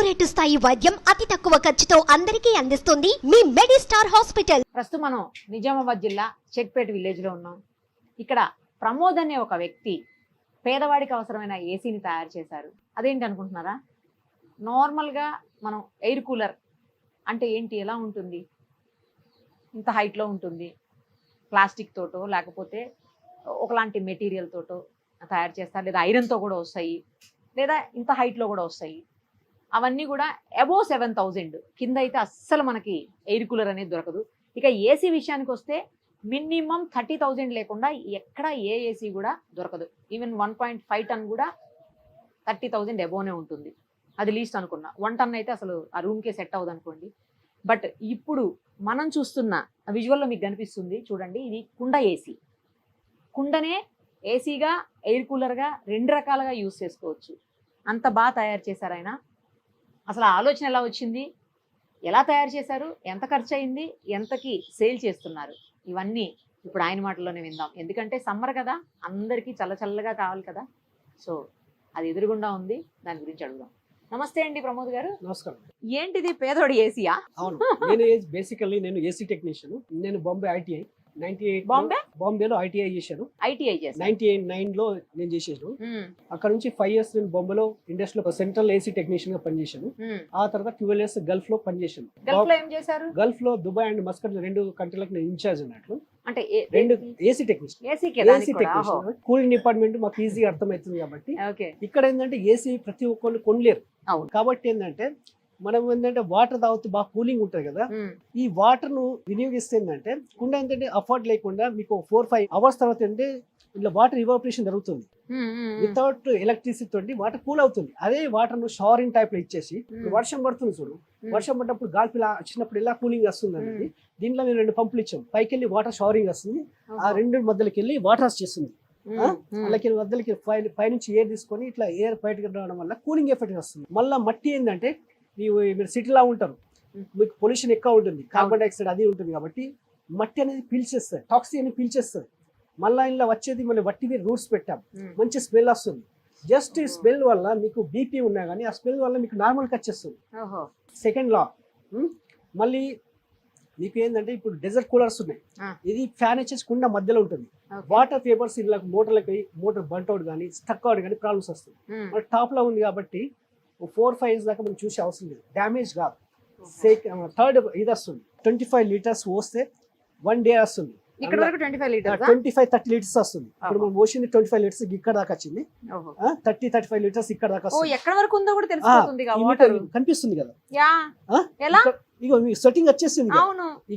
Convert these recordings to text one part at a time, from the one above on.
Corporate స్థాయి వైద్యం అతి తక్కువ ఖర్చుతో అందరికీ అందిస్తుంది మీ మెడిస్టార్ హాస్పిటల్. ప్రస్తుతం మనం నిజామాబాద్ జిల్లా చెక్పేట విలేజ్ లో ఉన్నాం. ఇక్కడ ప్రమోద్ అనే ఒక వ్యక్తి పేదవాడికి అవసరమైన ఏసీని తయారు చేశారు. అదేంటి అనుకుంటున్నారా? నార్మల్గా మనం ఎయిర్ కూలర్ అంటే ఏంటి, ఎలా ఉంటుంది, ఇంత హైట్లో ఉంటుంది, ప్లాస్టిక్ తోటో లేకపోతే ఒకలాంటి మెటీరియల్ తోటో తయారు చేస్తారు, లేదా ఐరన్తో కూడా వస్తాయి, లేదా ఇంత హైట్లో కూడా వస్తాయి. అవన్నీ కూడా అబోవ్ 7,000 కింద అయితే అస్సలు మనకి ఎయిర్ కూలర్ అనేది దొరకదు. ఇక ఏసీ విషయానికి వస్తే మినిమం 30,000 లేకుండా ఎక్కడ ఏ ఏసీ కూడా దొరకదు. ఈవెన్ 1.5 టన్ కూడా 30,000 అబోవ్నే ఉంటుంది. అది లీస్ట్ అనుకున్నా. 1 టన్ అయితే అసలు ఆ రూమ్కే సెట్ అవ్వదు అనుకోండి. బట్ ఇప్పుడు మనం చూస్తున్న విజువల్లో మీకు కనిపిస్తుంది చూడండి, ఇది కుండ ఏసీ. కుండనే ఏసీగా ఎయిర్ కూలర్గా 2 రకాలుగా యూజ్ చేసుకోవచ్చు. అంత బాగా తయారు చేశారు ఆయన. అసలు ఆలోచన ఎలా వచ్చింది, ఎలా తయారు చేశారు, ఎంత ఖర్చు అయింది, ఎంతకి సేల్ చేస్తున్నారు, ఇవన్నీ ఇప్పుడు ఆయన మాటల్లోనే విందాం. ఎందుకంటే సమ్మర్ కదా, అందరికీ చల్లగా కావాలి కదా. సో అది ఎదురుగుండా ఉంది, దాని గురించి అడుగుదాం. నమస్తే అండి ప్రమోద్ గారు. నమస్కారం. ఏంటిది పేదోడి ఏసీయా? అవును, నేను బేసికల్లీ నేను ఏసీ టెక్నీషియన్. నేను బాంబే ఐటీఐ 98 బాంబేలో ఐటీఐ చేశాను. ఐటీఐ చేశాను 99 లో నేను చేసేసాను. అక్కడ నుంచి 5 years నేను బాంబేలో ఇండస్ట్రీలో సెంట్రల్ ఏసీ టెక్నీషియన్ గా పనిచేశాను. ఆ తర్వాత 12 years గల్ఫ్ లో పనిచేశాను. గల్ఫ్ లో దుబాయ్ అండ్ మస్కట్ 2 కంట్రీలకు నేను ఇన్ఛార్జ్ అన్నట్లు. అంటే 2 ఏసీ టెక్నీషియన్. కూలింగ్ డిపార్ట్మెంట్ మాకు ఈజీగా అర్థమవుతుంది కాబట్టి. ఇక్కడ ఏంటంటే ఏసీ ప్రతి ఒక్కళ్ళు కొనలేరు కాబట్టి ఏంటంటే మనం ఏంటంటే వాటర్ తాగుతూ బాగా కూలింగ్ ఉంటుంది కదా, ఈ వాటర్ ను వినియోగిస్తే ఏంటంటే కుండ ఏంటంటే అఫోర్డ్ లేకుండా మీకు 4-5 hours తర్వాత ఏంటంటే ఇలా వాటర్ ఇవాపరేషన్ జరుగుతుంది. వితౌట్ ఎలక్ట్రిసిటీ తోటి వాటర్ కూల్ అవుతుంది. అదే వాటర్ ను షవరింగ్ టైప్ లో ఇచ్చేసి వర్షం పడుతుంది చూడు, వర్షం పడ్డప్పుడు గాల్పి ఇలా వచ్చినప్పుడు ఇలా కూలింగ్ వస్తుంది అనేది. దీంట్లో మేము 2 పంపులు ఇచ్చాం. పైకి వెళ్ళి వాటర్ షవరింగ్ వస్తుంది, ఆ 2 మధ్యలోకి వెళ్ళి వాటర్ వచ్చేస్తుంది. అలాగే మధ్యలోకి పైనుంచి ఎయిర్ తీసుకొని ఇట్లా ఎయిర్ బయటకు రావడం వల్ల కూలింగ్ ఎఫెక్ట్ వస్తుంది. మళ్ళీ మట్టి ఏంటంటే మీరు సిటీలో ఉంటారు, మీకు పొల్యూషన్ ఎక్కువ ఉంటుంది, కార్బన్ డైఆక్సైడ్ అది ఉంటుంది కాబట్టి మట్టి అనేది పీల్చేస్తుంది, టాక్సిన్ అనేది పీల్చేస్తుంది. మళ్ళీ ఇలా వచ్చేది మళ్ళీ వట్టివి రూట్స్ పెట్టాం, మంచి స్మెల్ వస్తుంది. జస్ట్ ఈ స్మెల్ వల్ల మీకు బీపీ ఉన్నా కానీ ఆ స్మెల్ వల్ల మీకు నార్మల్గా వచ్చేస్తుంది. సెకండ్ లా మళ్ళీ మీకు ఏంటంటే ఇప్పుడు డెజర్ట్ కూలర్స్ ఉన్నాయి. ఇది ఫ్యాన్ వచ్చేసి కుండ మధ్యలో ఉంటుంది. వాటర్ పేపర్స్ ఇలా మోటార్ బంట్ అవుట్ కానీ స్టక్ అవుట్ కానీ ప్రాబ్లమ్స్ వస్తాయి. మరి టాప్ లో ఉంది కాబట్టి 4-5 years దాకా మనం చూసే అవసరం లేదు, డ్యామేజ్ కాదు. థర్డ్ ఇది వస్తుంది 25 liters పోస్తే 1 day వస్తుంది. 25-30 liters వస్తుంది. ఇప్పుడు మనం పోసింది 25 liters ఇక్కడ దాకా వచ్చింది. 30-35 liters ఇక్కడ దాకా కనిపిస్తుంది కదా. ఇగో మీకు సెట్టింగ్ వచ్చేసింది,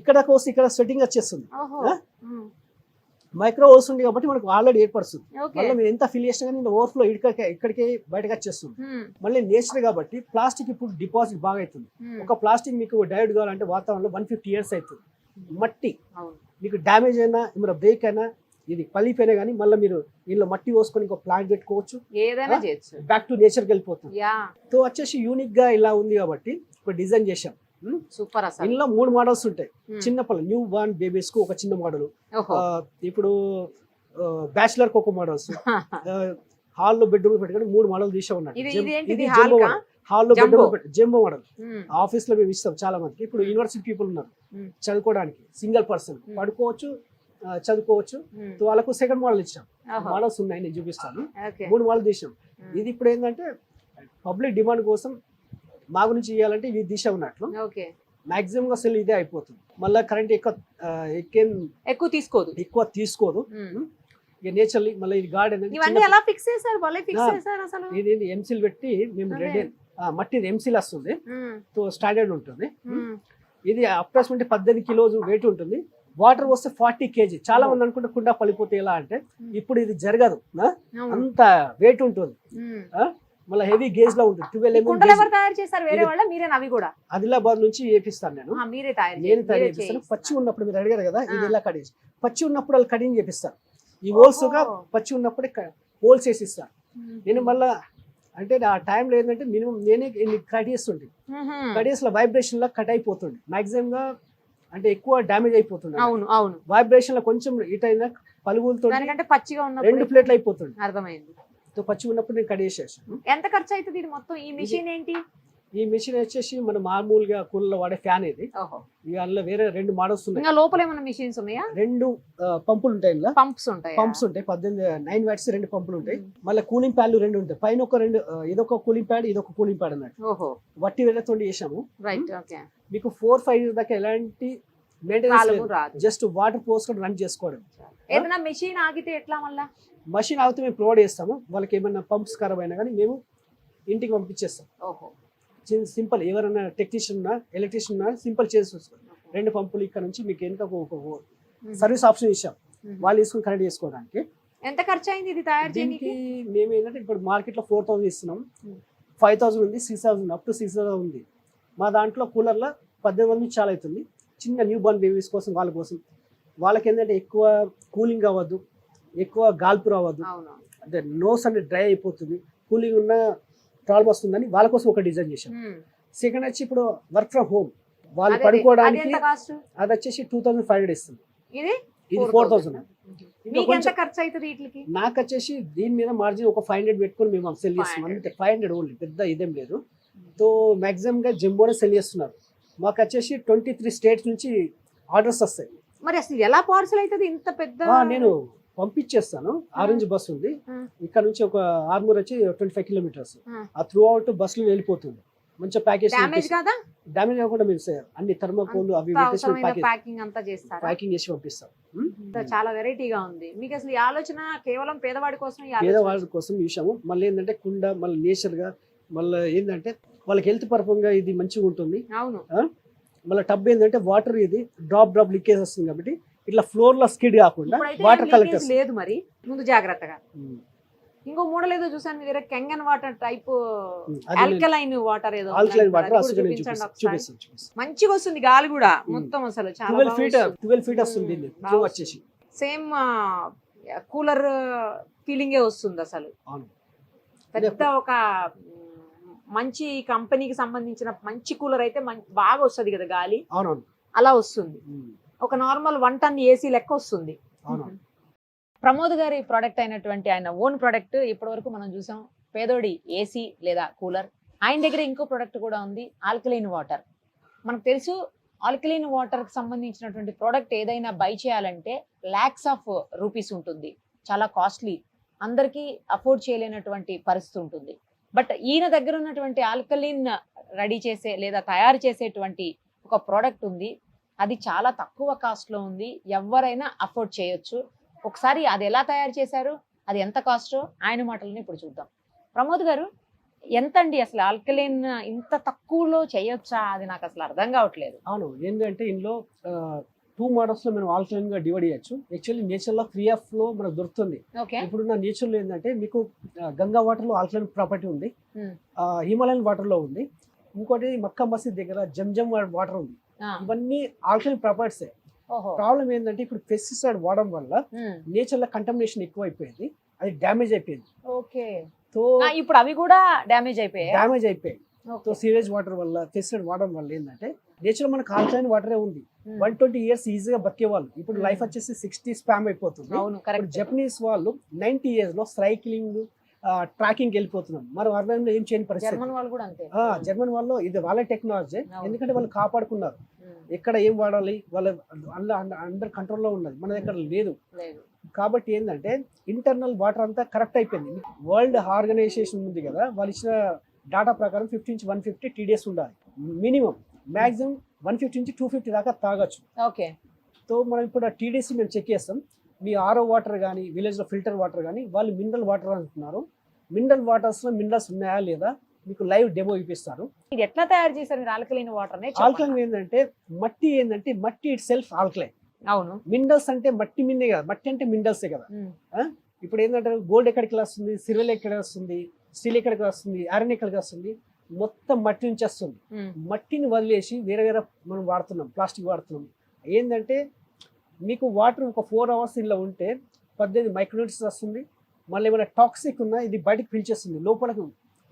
ఇక్కడ దాకా వస్తే ఇక్కడ సెట్టింగ్ వచ్చేస్తుంది. మైక్రో హోల్స్ ఉంది కాబట్టి మనకు ఆల్రెడీ ఏర్పడుతుంది. మళ్ళీ మీరు ఎంత ఫిల్ చేసినా కానీ ఓవర్ఫ్లో ఇక్కడికి బయటకు వచ్చేస్తుంది. మళ్ళీ నేచర్ కాబట్టి ప్లాస్టిక్ ఇప్పుడు డిపాజిట్ బాగా అవుతుంది. ఒక ప్లాస్టిక్ మీకు డైరెక్ట్ కావాలంటే వాతావరణంలో 150 years అవుతుంది. మట్టి మీకు డ్యామేజ్ అయినా ఏమైనా బ్రేక్ అయినా ఇది పలిపోయినా కానీ మళ్ళీ మీరు ఇంట్లో మట్టి పోసుకొని ఇంకో ప్లాంట్ పెట్టుకోవచ్చు, ఏదైనా చేయొచ్చు, బ్యాక్ టు నేచర్కి వెళ్ళిపోతుంది. సో వచ్చేసి యూనిక్ గా ఇలా ఉంది కాబట్టి ఇప్పుడు డిజైన్ చేశాం. సూపర్. ఇందులో 3 మోడల్స్ ఉంటాయి. చిన్న పిల్లలు న్యూ బార్న్ బేబీస్ కు ఒక చిన్న మోడల్, ఇప్పుడు బ్యాచిలర్ కు ఒక మోడల్స్, హాల్లో బెడ్రూమ్ పెట్టుకుని 3 మోడల్ తీసే ఉన్నాయి. ఇది హాల్లో బెడ్రూమ్ జంబో మోడల్. ఆఫీస్ లో మేము ఇస్తాం చాలా మందికి. ఇప్పుడు యూనివర్సిటీ పీపుల్ ఉన్నారు చదువుకోవడానికి, సింగిల్ పర్సన్ పడుకోవచ్చు, చదువుకోవచ్చు. వాళ్ళకు సెకండ్ మోడల్ ఇచ్చాం. మోడల్స్ ఉన్నాయి, నేను చూపిస్తాను. 3 మోడల్ తీసాం. ఇది ఇప్పుడు ఏంటంటే పబ్లిక్ డిమాండ్ కోసం మా గురించి ఇవ్వాలంటే ఇది దిశ ఉన్నట్లు మాక్సిమం గా సెల్ ఇదే అయిపోతుంది. మళ్ళీ కరెంట్ ఎక్కువ తీసుకోదు. ఇక నేచర్లీ మళ్ళీ ఇది గార్డెన్ ఇది ఎంసీల్ పెట్టి మేము రెడీ మట్టి ఎంసీల్ వస్తుంది, స్టాండర్డ్ ఉంటుంది. ఇది అప్రాక్సిమేట్లీ 18 kilos వెయిట్ ఉంటుంది. వాటర్ వస్తే 40 kg. చాలా మంది అనుకుంటే కుండ పలిపోతే ఎలా అంటే ఇప్పుడు ఇది జరగదు, అంత వెయిట్ ఉంటుంది. మళ్ళీ హెవీ గేజ్ లో ఉంటుంది. 12 mm. ఆదిలాబాద్ నుంచి చేపిస్తాను నేను తయారు చేపిస్తాను. పచ్చి ఉన్నప్పుడు మీరు అడిగారు కదా, ఇది ఎలా కటింగ్, పచ్చి ఉన్నప్పుడు వాళ్ళు కటింగ్ చేపిస్తారు. ఈ హోల్స్ గా పచ్చి ఉన్నప్పుడే హోల్స్ వేసి ఇస్తాను నేను. మళ్ళా అంటే ఆ టైంలో ఏంటంటే మినిమం నేనే కట్ చేస్తుంటే కట్ వైబ్రేషన్ లా కట్ అయిపోతుంది. మాక్సిమం గా అంటే ఎక్కువ డ్యామేజ్ అయిపోతుంది. వైబ్రేషన్ లో కొంచెం ఇట్ అయినా పలుగులతో పచ్చిగా ఉన్న 2 ప్లేట్లు అయిపోతుంది. అర్థమైంది. పచ్చి ఉన్నప్పుడు నేను కట్ చేసేసాను. ఎంత ఖర్చు అవుతుంది ఇది మొత్తం? ఈ మిషన్ ఏంటి? ఈ మెషిన్ వచ్చేసి మనం మామూలుగా కూలలో వాడే ఫ్యాన్ ఇది. ఓహో. ఇక అందులో వేరే 2 మోడల్స్ ఉన్నాయి. ఇంకా లోపల ఏమైనా మిషన్స్ ఉన్నాయా? 2 పంపులు ఉంటాయి ఇందులో. పంప్స్ ఉంటాయి. 9 వాట్స్ 2 పంపులు ఉంటాయి. మళ్ళీ కూలింగ్ ప్యాడ్లు 2 ఉంటాయి. పైన ఒక 2 ఇదొక కూలింగ్ ప్యాడ్, ఇదొక కూలింగ్ ప్యాడ్ అన్నట్టు. ఓహో. వట్టి వేలతో చేసాము. రైట్. ఓకే. మీకు 4-5 ఇయర్స్ దాకా ఎలాంటి మెయింటెనెన్స్ రాదు. జస్ట్ వాటర్ పోసుకొని రన్ చేసుకోవడం. ఏదైనా మెషిన్ ఆగితే ఎట్లా మళ్ళా? మషిన్ ఆగితే మేము ప్రొవైడ్ చేస్తాము. వాళ్ళకి ఏమైనా పంప్స్ ఖరాబ్ అయినా కానీ మేము ఇంటికి పంపించేస్తాం. ఓహో. సింపుల్, ఎవరైనా టెక్నీషియన్ ఉన్నా ఎలక్ట్రీషియన్ ఉన్నా సింపుల్ చేసి 2 పంపులు ఇక్కడ నుంచి మీకు ఎంత సర్వీస్ ఆప్షన్ ఇచ్చాం. వాళ్ళు తీసుకుని కనెక్ట్ చేసుకోవడానికి. ఎంత ఖర్చు అయింది ఇది తయారు చేయడానికి? మేము ఏంటంటే ఇప్పుడు మార్కెట్ లో 4,000 ఇస్తున్నాం, 5,000 ఉంది, 6,000 అప్ టు 6,000 ఉంది. మా దాంట్లో కూలర్లో 18,000 నుంచి చాలా అవుతుంది. చిన్న న్యూ బోర్న్ బేబీస్ కోసం, వాళ్ళ కోసం. వాళ్ళకి ఏంటంటే ఎక్కువ కూలింగ్ అవ్వద్దు, ఎక్కువ గాల్పు రావద్దు, అంటే నోస్ అనేది డ్రై అయిపోతుంది, కూలింగ్ ఉన్న ప్రాబ్లం వస్తుందని వాళ్ళ కోసం ఒక డిజైన్ చేశాం. సెకండ్ వచ్చి ఇప్పుడు వర్క్ ఫ్రమ్ హోమ్ వాళ్ళు పడుకోవడానికి అది వచ్చేసి 2,500 ఇస్తుంది. ఇది 4,000. నాకు వచ్చేసి దీని మీద మార్జిన్ ఒక 500 పెట్టుకుని మేము సెల్ చేస్తున్నాం. అంటే 500 ఓన్లీ, పెద్ద ఇదేం లేదు. తో మాక్సిమం గా జంబోనే సెల్ చేస్తున్నారు. మాకు వచ్చేసి 23 స్టేట్స్ నుంచి ఆర్డర్స్ వస్తాయి. మరి అసలు ఎలా పార్సల్ అవుతుంది ఇంత పెద్ద? నేను పంపించేస్తాను. ఆరెంజ్ బస్ ఉంది ఇక్కడ నుంచి, ఒక ఆర్మూర్ వచ్చి 25 కిలోమీటర్స్. ఆ త్రూ అవుట్ బస్సులు వెళ్ళిపోతుంది. మంచిగా ప్యాకేజ్ డ్యామేజ్ కాకుండా మేము అన్ని థర్మోకోల్ అవి ప్యాకింగ్ చేసి పంపిస్తాం. చాలా వెరైటీగా ఉంది. మీకు అసలు ఈ ఆలోచన కేవలం పేదవాడి కోసం చూసాము. మళ్ళీ ఏంటంటే కుండ మళ్ళీ నేచర్ గా, మళ్ళీ ఏంటంటే వాళ్ళకి హెల్త్ పర్పంగా ఇది మంచిగా ఉంటుంది. అవును. మళ్ళీ టబ్ ఏంటంటే వాటర్ ఇది డ్రాప్ లీకేజ్ వస్తుంది కాబట్టి ఇట్లా ఫ్లోర్ లో స్కిడ్ కాకుండా వాటర్ కలెక్టర్ లేదు. మరి ముందు జాగ్రత్తగా ఇంకో మోడల్ ఏదో చూసాను మీ దగ్గర, కెంగన్ వాటర్ టైప్, ఆల్కలైన్ వాటర్ ఏదో మంచిగా వస్తుంది గాలి కూడా మొత్తం. అసలు 12 ఫీట్ వస్తుంది వచ్చేసి. సేమ్ కూలర్ ఫీలింగే వస్తుంది అసలు. పెద్ద ఒక మంచి కంపెనీకి సంబంధించిన మంచి కూలర్ అయితే బాగా వస్తుంది కదా గాలి. అలా వస్తుంది. ఒక నార్మల్ 1 టన్ ఏసీ లెక్క వస్తుంది. ప్రమోద్ గారి ప్రోడక్ట్ అయినటువంటి ఆయన ఓన్ ప్రోడక్ట్ ఇప్పటి వరకు మనం చూసాం, పేదోడి ఏసీ లేదా కూలర్. ఆయన దగ్గర ఇంకో ప్రోడక్ట్ కూడా ఉంది, ఆల్కలైన్ వాటర్. మనకు తెలుసు ఆల్కలైన్ వాటర్ కి సంబంధించినటువంటి ప్రోడక్ట్ ఏదైనా బై చేయాలంటే lakhs of rupees ఉంటుంది, చాలా కాస్ట్లీ, అందరికీ అఫోర్డ్ చేయలేనటువంటి పరిస్థితి ఉంటుంది. బట్ ఈయన దగ్గర ఉన్నటువంటి ఆల్కలైన్ రెడీ చేసే లేదా తయారు చేసేటువంటి ఒక ప్రోడక్ట్ ఉంది. అది చాలా తక్కువ కాస్ట్ లో ఉంది, ఎవరైనా అఫోర్డ్ చేయొచ్చు. ఒకసారి అది ఎలా తయారు చేశారు, అది ఎంత కాస్టో ఆయన మాటలను ఇప్పుడు చూద్దాం. ప్రమోద్ గారు, ఎంత అండి అసలు ఆల్కలైన్ ఇంత తక్కువలో చేయొచ్చా? అది నాకు అసలు అర్థం కావట్లేదు. అవును, ఏంటంటే ఇందులో 2 మోడల్స్ లో మనం ఆల్కలైన్ గా డివైడ్ చేయొచ్చు. యాక్చువల్లీ నేచర్ లో ఫ్రీ ఆఫ్ లో మనకు దొరుకుతుంది. ఇప్పుడున్న నేచర్ లో ఏంటంటే మీకు గంగా వాటర్ లో ఆల్కలైన్ ప్రాపర్టీ ఉంది, హిమాలయన్ వాటర్ లో ఉంది, ఇంకోటి మక్కా మసీద్ దగ్గర జంజం వాటర్ ఉంది. ఇవన్నీ ఆల్కలైన్ ప్రాపర్టీసే. ప్రాబ్లం ఏంటంటే ఇప్పుడు పెస్టిసైడ్ వాడడం వల్ల నేచర్ లో కంటామినేషన్ ఎక్కువ అయిపోయింది, అది డ్యామేజ్ అయిపోయింది. ఇప్పుడు అవి కూడా డ్యామేజ్ అయిపోయాయి. సో సీవేజ్ వాటర్ వల్ల, పెస్టిసైడ్ వాడడం వల్ల ఏంటంటే నేచర్ మనకు ఆల్కలైన్ వాటరే ఉంది. 120 years ఈజీగా బతికేవాళ్ళు, ఇప్పుడు లైఫ్ వచ్చేసి 60 స్పామ్ అయిపోతుంది. జపనీస్ వాళ్ళు 90 years లో సైక్లింగ్, ట్రాకింగ్ వెళ్ళిపోతున్నాం. మరి అర్బన్ లో ఏం చేయని పరిస్థితి. జర్మన్ వాళ్ళు ఇది వాళ్ళ టెక్నాలజీ, ఎందుకంటే వాళ్ళు కాపాడుకున్నారు. ఎక్కడ ఏం వాడాలి వాళ్ళ అండర్ కంట్రోల్లో ఉన్నది, మన దగ్గర లేదు. కాబట్టి ఏంటంటే ఇంటర్నల్ వాటర్ అంతా కరెక్ట్ అయిపోయింది. వరల్డ్ ఆర్గనైజేషన్ ఉంది కదా, వాళ్ళు ఇచ్చిన డాటా ప్రకారం 50 నుంచి 150 TDS ఉండాలి మినిమం. మాక్సిమం 150 నుంచి 250 దాకా తాగొచ్చు. సో మనం ఇప్పుడు TDS మేము చెక్ చేస్తాం. మీ RO వాటర్ కానీ, విలేజ్ లో ఫిల్టర్ వాటర్ కానీ, వాళ్ళు మినరల్ వాటర్ అంటున్నారు. మినరల్ వాటర్స్ లో మినరల్స్ ఉన్నాయా లేదా మీకు లైవ్ డెమో ఇప్పిస్తారు. ఇది ఎట్లా తయారు చేశారు ఆల్కలైన్ వాటర్? ఆల్కలైన్ ఏంటంటే మట్టి ఇట్ సెల్ఫ్ ఆల్కలైన్. అవును. మినరల్స్ అంటే మట్టి మిన్నే కదా, మట్టి అంటే మినరల్సే కదా. ఇప్పుడు ఏంటంటే గోల్డ్ ఎక్కడికి వస్తుంది, సిల్వర్ ఎక్కడ వస్తుంది, స్టీల్ ఎక్కడికి వస్తుంది, ఐరన్ ఎక్కడికి వస్తుంది, మొత్తం మట్టి నుంచి వస్తుంది. మట్టిని వదిలేసి వేరే మనం వాడుతున్నాం, ప్లాస్టిక్ వాడుతున్నాం. ఏంటంటే మీకు వాటర్ ఒక 4 hours ఇలా ఉంటే 18 మైక్రోన్యూట్రియంట్స్ వస్తుంది. మళ్ళీ ఏమైనా టాక్సిక్ ఉన్నా ఇది బయటకు పిలిచేస్తుంది, లోపలికి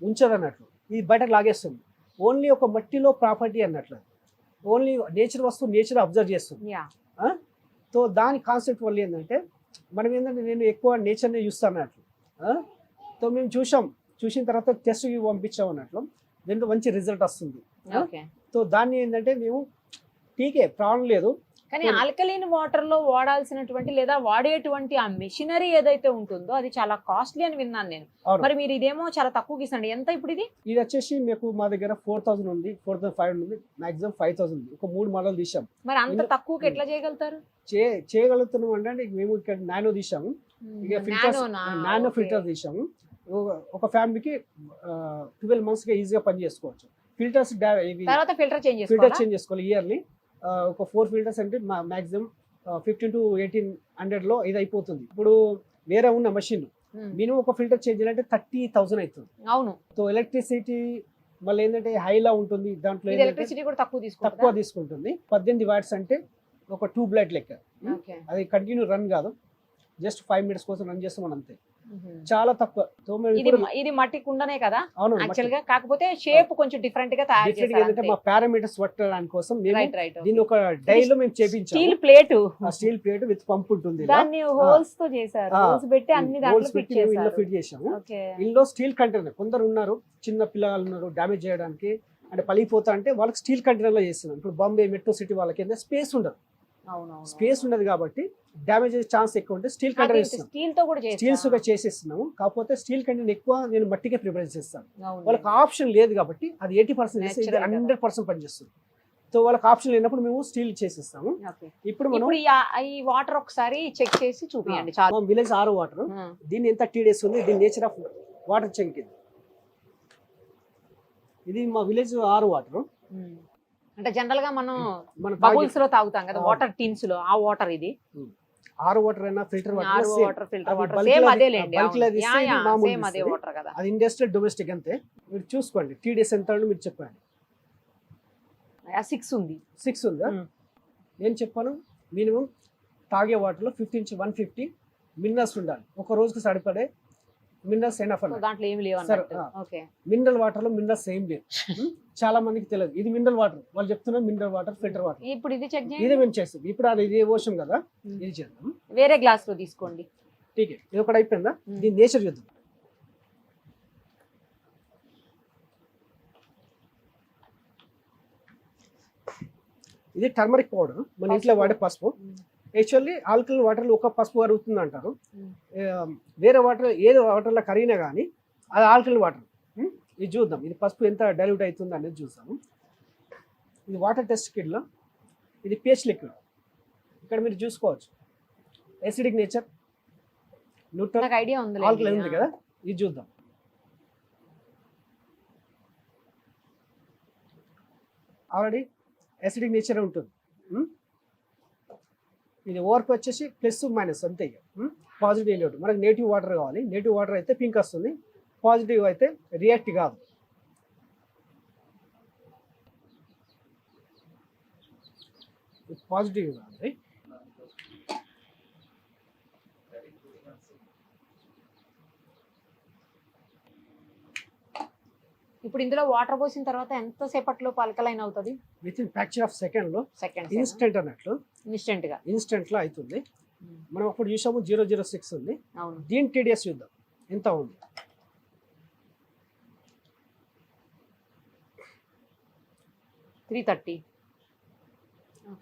ఉంచదు అన్నట్లు, ఇది బయటకు లాగేస్తుంది. ఓన్లీ ఒక మట్టిలో ప్రాపర్టీ అన్నట్లు, ఓన్లీ నేచర్ వస్తువు నేచర్ అబ్జర్వ్ చేస్తుంది. సో దాని కాన్సెప్ట్ వల్ల ఏంటంటే మనం ఏంటంటే నేను ఎక్కువ నేచర్ని చూస్తాను అన్నట్లు. సో మేము చూసిన తర్వాత టెస్ట్కి పంపించాం అన్నట్లు. దీంట్లో మంచి రిజల్ట్ వస్తుంది. ఓకే. సో దాన్ని ఏంటంటే మేము టీకే ప్రాబ్లం లేదు. కానీ ఆల్కలీన్ వాటర్ లో వాడాల్సినటువంటి లేదా వాడేటువంటి ఆ మెషినరీ ఏదైతే ఉంటుందో అది చాలా కాస్ట్లీ అని విన్నాను నేను. అవును. మరి మీరు ఇదేమో చాలా తక్కువకి ఇస్తాండి. ఎంత ఇప్పుడు ఇది? ఇది వచ్చేసి మీకు మా దగ్గర 4000 ఉంది, 4500 ఉంది, మాక్సిమం 5000 ఉంది. ఒక 3 మోడల్ తీసాం. మరి అంత తక్కువకి ఎట్లా చేయగలుగుతారు? చేయగలుగుతున్నాం అంటే మేము ఇక్కడ నానో తీసాము, ఇక ఫిల్టర్స్ నానో ఫిల్టర్ తీసాము. ఒక ఫ్యామిలీకి 12 months గా ఈజీగా పని చేసుకోవచ్చు. ఫిల్టర్స్ తర్వాత ఫిల్టర్ చేంజ్ చేసుకోవాలి ఇయర్లీ. ఒక 4 ఫిల్టర్స్ అంటే మాక్సిమం 15 to 1800 లో ఇది అయిపోతుంది. ఇప్పుడు వేరే ఉన్న మషిన్ మినిమం ఒక ఫిల్టర్ చేంజ్ చేయాలంటే 30,000 అవుతుంది. అవును. సో ఎలక్ట్రిసిటీ మళ్ళీ ఏంటంటే హైలా ఉంటుంది, దాంట్లో ఎలక్ట్రిసిటీ కూడా తక్కువ తీసుకుంటుంది. 18 watts అంటే ఒక 2 బ్లడ్ లెక్క. అది కంటిన్యూ రన్ కాదు, జస్ట్ 5 minutes కోసం రన్ చేస్తాం అంతే, చాలా తక్కువ. ఇది మట్టి కుండనే కదా అవును యాక్చువల్ గా, కాకపోతే షేప్ కొంచెం డిఫరెంట్ గా తయారు చేశారు. మా పారామీటర్స్ పట్టడానికి కోసం దీన్ని ఒక డైలో మేము చేపించాము. స్టీల్ ప్లేట్ విత్ పంప్ ఉంటుంది, దాన్ని హోల్స్ తో చేశారు. హోల్స్ పెట్టి అన్ని దాంట్లో ఫిట్ చేశాము. ఇందులో స్టీల్ కంటైనర్, కొందరు ఉన్నారు చిన్న పిల్లలు ఉన్నారు డ్యామేజ్ చేయడానికి అంటే పలిపోతా అంటే వాళ్ళకి స్టీల్ కంటైనర్ లో చేస్తున్నాం. ఇప్పుడు బాంబే మెట్రో సిటీ వాళ్ళకి స్పేస్ ఉండదు, స్పేస్ ఉండదు కాబట్టి డ్యామేజ్ అయ్యే ఛాన్స్ ఎక్కువ ఉంటే స్టీల్ కంటైనర్ స్టీల్స్ గా చేసేస్తున్నాము. కాకపోతే స్టీల్ కంటైనర్ ఎక్కువ నేను మట్టికే ప్రిపేర్ చేస్తాను. వాళ్ళకి ఆప్షన్ లేదు కాబట్టి అది 80% చేస్తే 100% పనిచేస్తుంది. సో వాళ్ళకి ఆప్షన్ లేనప్పుడు మేము స్టీల్ చేసేస్తాము. ఇప్పుడు మనం ఈ వాటర్ ఒకసారి చెక్ చేసి చూపించండి చాలు. మా విలేజ్ ఆరో వాటర్, దీన్ని ఎంత 30 days ఉంది, దీని నేచర్ ఆఫ్ వాటర్ చెక్ ఇది మా విలేజ్ ఆరో వాటర్. అంటే జనరల్ గా మనం బబుల్స్ లో తాగుతాం కదా వాటర్ టిన్స్ లో, ఆ వాటర్ ఇది ఆరో వాటర్ అయినా ఫిల్టర్ వాటర్ సేమ్ అదే లేండి, సేమ్ అదే వాటర్ కదా. అది ఇండస్ట్రియల్ డొమెస్టిక్ అంతే. మీరు చూసుకోండి 3 days ఎంత మీరు చెప్పండి. 6 ఉంది. 6 ఉందా? నేను చెప్పాను మినిమం తాగే వాటర్లో 50 నుంచి 150 మినరల్స్ ఉండాలి. ఒక రోజుకి సరిపడే మినరల్స్ ఎనఫ్ అన్న. దాంట్లో ఏమి లేవు అన్నట్టు. ఓకే. మినరల్ వాటర్ లో మినరల్స్ ఏం లేవు. చాలా మందికి తెలియదు ఇది మినరల్ వాటర్, వాళ్ళు చెప్తున్నారు మినరల్ వాటర్ ఫిల్టర్ వాటర్. ఇప్పుడు ఇది చెక్ చేయండి. ఇదే మేము చేస్తాం. ఇప్పుడు అది ఇది ఓషన్ కదా, ఇది చేద్దాం. వేరే గ్లాస్ లో తీసుకోండి. ఠీకే, ఇది ఒకటి అయిపోయిందా? దీని నేచర్ చూద్దాం. ఇది టర్మరిక్ పౌడర్, మన ఇంట్లో వాడే పసుపు. యాక్చువల్లీ ఆల్కలైన్ వాటర్లో ఒక పసుపు కరుగుతుంది అంటారు, వేరే వాటర్ ఏదో వాటర్లో కరిగినా కానీ అది ఆల్కలైన్ వాటర్. ఇది చూద్దాం, ఇది పసుపు ఎంత డైల్యూట్ అవుతుంది అనేది చూస్తాము. ఇది వాటర్ టెస్ట్ కిట్లో, ఇది pH లిక్విడ్. ఇక్కడ మీరు చూసుకోవచ్చు యాసిడిక్ నేచర్, న్యూట్రల్, ఐడియా ఉంది, ఆల్కలైన్ ఉంది కదా. ఇది చూద్దాం. ఆల్రెడీ యాసిడిక్ నేచర్ ఉంటుంది. ఇది ఓవర్కి వచ్చేసి ప్లస్ మైనస్ అంతే. పాజిటివ్ లేదు, మనకు నేటివ్ వాటర్ కావాలి. నేటివ్ వాటర్ అయితే పింక్ వస్తుంది, పాజిటివ్ అయితే రియాక్ట్ కాదు. పాజిటివ్ కాదు. ఇప్పుడు ఇందులో వాటర్ పోసిన తర్వాత ఎంత సేపట్లో ఆల్కలైన్ అవుతుంది? With in fraction of second instant అన్నట్లు, ఇన్స్టెంట్ లో అవుతుంది. మనం అప్పుడు చూసాము 006 ఉంది. దీని TDS చూద్దాం ఎంత ఉంది.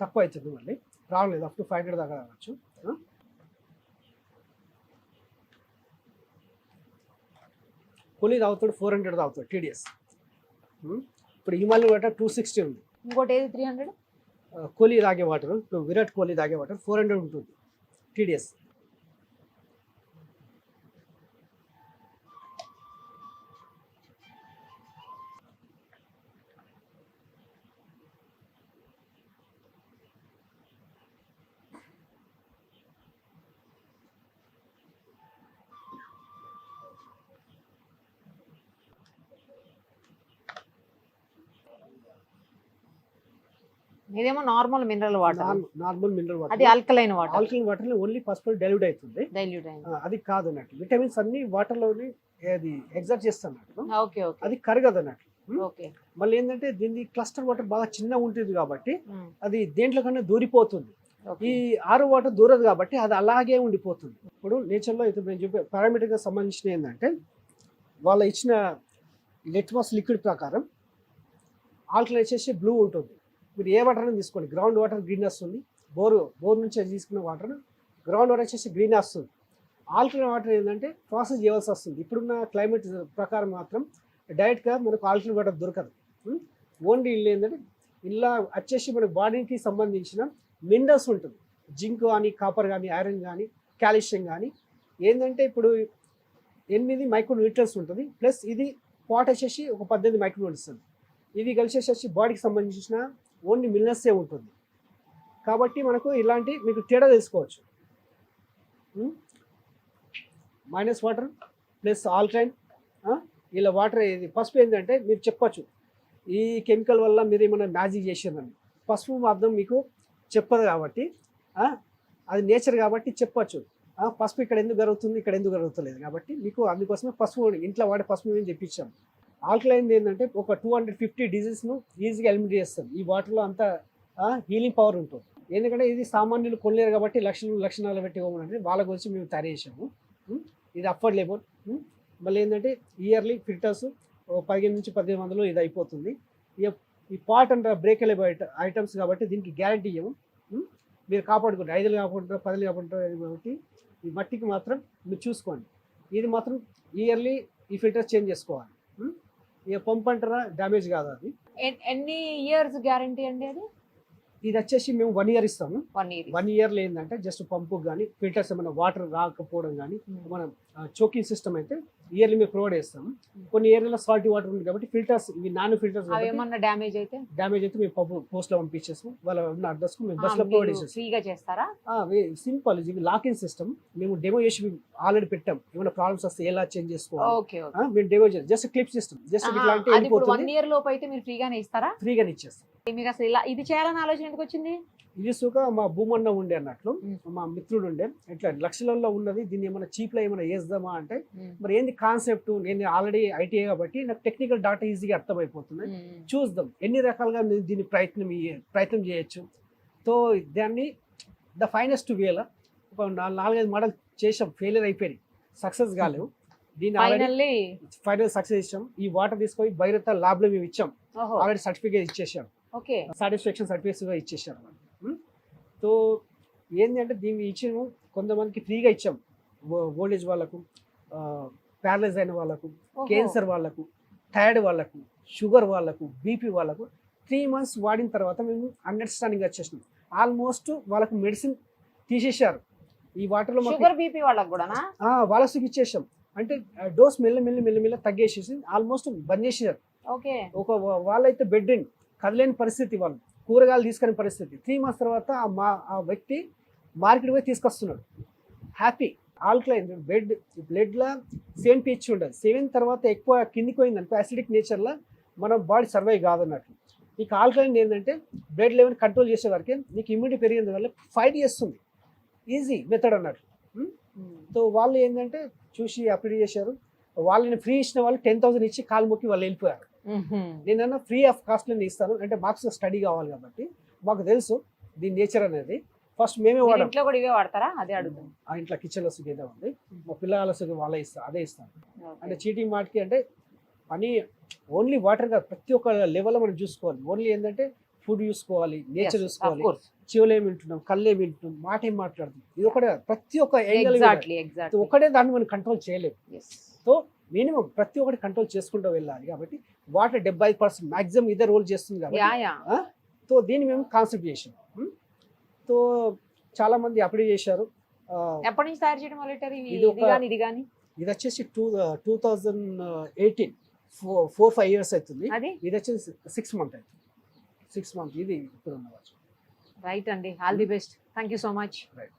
తక్కువ అవుతుంది, మళ్ళీ రావలేదు. అప్ టు 500 దాకా రావచ్చు. కూలీ తాగుతాడు 400 తాగుతాడు TDS. ఇప్పుడు హిమాలయన్ వాటర్ 260 ఉంది. ఇంకోటి ఏది 300? కోహ్లీ తాగే వాటర్, ఇప్పుడు విరాట్ కోహ్లీ తాగే వాటర్ 400 ఉంటుంది TDS. ఇదేమో నార్మల్ మినరల్ వాటర్. అది ఆల్కలైన్ వాటర్. ఆల్కలైన్ వాటర్ లో ఓన్లీ పసుపు డైల్యూట్ అవుతుంది, అది కాదు అన్నట్టు. విటమిన్స్ అన్ని వాటర్ లోని అది ఎగ్జాక్ట్ చేస్తున్నట్టు, అది కరగదు అన్నట్టు. మళ్ళీ ఏంటంటే దీన్ని క్లస్టర్ వాటర్ బాగా చిన్న ఉంటుంది కాబట్టి అది దేంట్లో కన్నా దూరిపోతుంది. ఈ ఆరో వాటర్ దూరదు కాబట్టి అది అలాగే ఉండిపోతుంది. ఇప్పుడు నేచర్ లో అయితే నేను చెప్పే పారామీటర్ గా సంబంధించిన ఏంటంటే వాళ్ళ ఇచ్చిన లిట్మస్ లిక్విడ్ ప్రకారం ఆల్కలైన్ వచ్చేసి బ్లూ ఉంటుంది. మీరు ఏ వాటర్ అని తీసుకోండి, గ్రౌండ్ వాటర్ గ్రీన్ వస్తుంది, బోర్ నుంచి తీసుకున్న వాటర్ గ్రౌండ్ వాటర్ వచ్చేసి గ్రీన్ వస్తుంది. ఆల్కలైన్ వాటర్ ఏంటంటే ప్రాసెస్ చేయాల్సి వస్తుంది. ఇప్పుడున్న క్లైమేట్ ప్రకారం మాత్రం డైరెక్ట్గా మనకు ఆల్కలైన్ వాటర్ దొరకదు. ఓన్లీ ఇల్లు ఏంటంటే ఇలా వచ్చేసి మన బాడీకి సంబంధించిన మినరల్స్ ఉంటుంది, జింక్ కానీ, కాపర్ కానీ, ఐరన్ కానీ, కాల్షియం కానీ. ఏంటంటే ఇప్పుడు 8 మైక్రోన్యూట్రియన్స్ ఉంటుంది, ప్లస్ ఇది పాట్ వచ్చేసి ఒక 18 మైక్రోన్యూట్రియన్స్ ఉంది. ఇవి కలిసేసి బాడీకి సంబంధించిన ఓన్లీ మినరల్సే ఉంటుంది. కాబట్టి మనకు ఇలాంటి మీకు తేడా తెలుసుకోవచ్చు. మైనస్ వాటర్ ప్లస్ ఆల్కలైన్, ఇలా వాటర్. ఇది పసుపు ఏంటంటే మీరు చెప్పచ్చు ఈ కెమికల్ వల్ల మీరు ఏమైనా మ్యాజిక్ చేసిందని. పసుపు అర్థం మీకు చెప్పదు కాబట్టి, అది నేచర్ కాబట్టి చెప్పచ్చు. పసుపు ఇక్కడ ఎందుకు జరుగుతుంది, ఇక్కడ ఎందుకు జరుగుతలేదు కాబట్టి మీకు అందుకోసమే పసుపు ఇంట్లో వాడే పసుపు మేము చెప్పించాం. ఆల్కలైన్ ఏంటంటే ఒక 250 డిజీజ్ను ఈజీగా ఎలిమినేట్ చేస్తుంది. ఈ వాటర్లో అంత హీలింగ్ పవర్ ఉంటుంది. ఎందుకంటే ఇది సామాన్యులు కొనలేరు కాబట్టి లక్షణాలు పెట్టి ఇవ్వమంటే వాళ్ళ గురించి మేము తయారు చేసాము. ఇది అఫోర్డబుల్. మళ్ళీ ఏంటంటే ఇయర్లీ ఫిల్టర్స్ 15 నుంచి 1800 ఇది అయిపోతుంది. ఈ పాట్ అండ్ బ్రేకబుల్ ఐటమ్స్ కాబట్టి దీనికి గ్యారంటీ ఇవ్వము. మీరు కాపాడుకుంటారు, 5 కాపాడుకుంటారు, 10 కాపాడుకుంటారు కాబట్టి ఈ మట్టికి మాత్రం మీరు చూసుకోండి. ఇది మాత్రం ఇయర్లీ ఈ ఫిల్టర్స్ చేంజ్ చేసుకోవాలి. ఇక పంప్ అంటారా డ్యామేజ్ కాదు అది. ఎన్ని ఇయర్స్ గ్యారంటీ అండి అది? ఇది వచ్చేసి మేము 1 ఇయర్ ఇస్తాము. 1 ఇయర్లో ఏంటంటే జస్ట్ పంపు కానీ ఫిల్టర్స్ ఏమైనా వాటర్ రాకపోవడం కానీ మనం చోకింగ్ సిస్టమ్ అయితే ఇయర్లీ మేము ప్రొవైడ్ చేస్తాము. కొన్ని ఏరియాలో సాల్టీ వాటర్ ఉంది కాబట్టి ఫిల్టర్స్ ఇవి నాన్ ఫిల్టర్స్ ఏమన్నా డ్యామేజ్ అయితే మేము పోస్ట్ లో పంపించేస్తాం. వాళ్ళ ఉన్న అడ్రస్ కు మేము బస్ లో ప్రొవైడ్ చేస్తాం. ఫ్రీగా చేస్తారా? సింపుల్. ఇది లాకింగ్ సిస్టమ్ మేము డెమో చేసి ఆల్రెడీ పెట్టాం. ఏమైనా ప్రాబ్లమ్స్ వస్తే ఎలా చేంజ్ చేసుకోవాలి మేము డెమో చేస్తాం. జస్ట్ క్లిప్ సిస్టమ్ జస్ట్ ఇట్లాంటి 1 ఇయర్ లోపు అయితే మీరు ఫ్రీగానే ఇస్తారా? ఫ్రీగానే ఇచ్చేస్తాం. మీకు అసలు ఇలా ఇది చేయాలని ఆలోచన ఎందుకు వచ్చింది? ఇది సుఖ మా భూమన్న ఉండే అన్నట్లు మా మిత్రుడు ఉండే, ఇట్లా లక్షలలో ఉన్నది దీన్ని ఏమైనా చీప్ లో ఏమైనా వేద్దామా అంటే మరి ఏంది కాన్సెప్ట్. నేను ఆల్రెడీ ఐటీఐ కాబట్టి నాకు టెక్నికల్ డాటా ఈజీగా అర్థమైపోతుంది. చూద్దాం ఎన్ని రకాలుగా దీన్ని ప్రయత్నం చేయొచ్చు. సో దాన్ని ద ఫైనెస్ట్ వేలో ఒక 4-5 మోడల్ చేసాం, ఫెయిలియర్ అయిపోయినాయి, సక్సెస్ కాలేవు. దీన్ని ఫైనల్ సక్సెస్ ఇచ్చాం. ఈ వాటర్ తీసుకొని భైరత ల్యాబ్ లో మేము ఇచ్చాం, ఆల్రెడీ సర్టిఫికేట్ ఇచ్చేసాం, సాటిస్ఫాక్షన్ సర్టిఫికేట్స్ ఇచ్చేసారు. సో ఏంటంటే దీన్ని ఇచ్చిన కొంతమందికి ఫ్రీగా ఇచ్చాం. ఓల్డేజ్ వాళ్ళకు, ప్యారలైజ్ అయిన వాళ్ళకు, క్యాన్సర్ వాళ్ళకు, థైరాయిడ్ వాళ్ళకు, షుగర్ వాళ్ళకు, బీపీ వాళ్ళకు 3 months వాడిన తర్వాత మేము అండర్స్టాండింగ్ వచ్చేసినాం. ఆల్మోస్ట్ వాళ్ళకు మెడిసిన్ తీసేశారు. ఈ వాటర్లో షుగర్ బీపీ వాళ్ళకు కూడా వాళ్ళకి ఇచ్చేసాం. అంటే డోస్ మెల్ల తగ్గేసేసి ఆల్మోస్ట్ బంద్ చేసేసారు. ఒక వాళ్ళైతే బెడ్ అండ్ కదలేని పరిస్థితి, వాళ్ళు కూరగాయలు తీసుకునే పరిస్థితి. 3 months తర్వాత ఆ వ్యక్తి మార్కెట్ పోయి తీసుకొస్తున్నాడు హ్యాపీ. ఆల్కలైన్ బ్లడ్లో 7 pH ఉండదు. 7 తర్వాత ఎక్కువ కిందికి పోయిందనుకో యాసిడిక్ నేచర్లో మన బాడీ సర్వైవ్ కాదన్నట్లు. నీకు ఆల్కలైన్ ఏంటంటే బ్లడ్ లెవెల్ కంట్రోల్ చేసే వరకే నీకు ఇమ్యూనిటీ పెరిగిన వల్ల ఫైట్ చేస్తుంది. ఈజీ మెథడ్ అన్నట్లు. సో వాళ్ళు ఏంటంటే చూసి అప్లై చేశారు. వాళ్ళని ఫ్రీ ఇచ్చిన వాళ్ళు 10,000 ఇచ్చి కాలు మొక్కి వాళ్ళు వెళ్ళిపోయారు. నేనన్నా ఫ్రీ ఆఫ్ కాస్ట్ నేను ఇస్తాను అంటే మాకు స్టడీ కావాలి కాబట్టి మాకు తెలుసు దీని నేచర్ అనేది. ఫస్ట్ మేమే వాడాం. ఇంట్లో కూడా ఇవే వాడతారా? అదే అడుగుతాం. ఆ ఇంట్లో కిచెన్ లో సుఖ ఉంది, మా పిల్లల సుఖ వాళ్ళే ఇస్తారు, అదే ఇస్తాను. అంటే చీటింగ్ మాటికి అంటే పని ఓన్లీ వాటర్ కాదు, ప్రతి ఒక్క లెవెల్లో మనం చూసుకోవాలి. ఓన్లీ ఏంటంటే ఫుడ్ చూసుకోవాలి, నేచర్ చూసుకోవాలి, చెవులు ఏమి వింటున్నాం, కళ్ళు ఏమి వింటున్నాం, మాట ఏం మాట్లాడుతున్నాం, ఇది ఒకటే ప్రతి ఒక్క ఒకటే దాన్ని మనం కంట్రోల్ చేయలేము. సో మినిమం ప్రతి ఒక్కటి కంట్రోల్ చేసుకుంటూ వెళ్ళాలి. కాబట్టి వాటర్ 70% మాక్సిమం ఇదే రోల్ చేస్తుంది కాబట్టి సో దీన్ని మేము కాన్సెప్ట్ చేసాం. సో చాలా మంది అప్లై చేశారు. ఎప్పటి నుంచి తయారు చేయడం మొదలెట్టారు? ఇది వచ్చేసి 2018 4-5 years అవుతుంది. ఇది వచ్చేసి 6 months అవుతుంది. 6 months ఇది ఇప్పుడు ఉన్న. రైట్ అండి, all the best. Thank you so much. Right.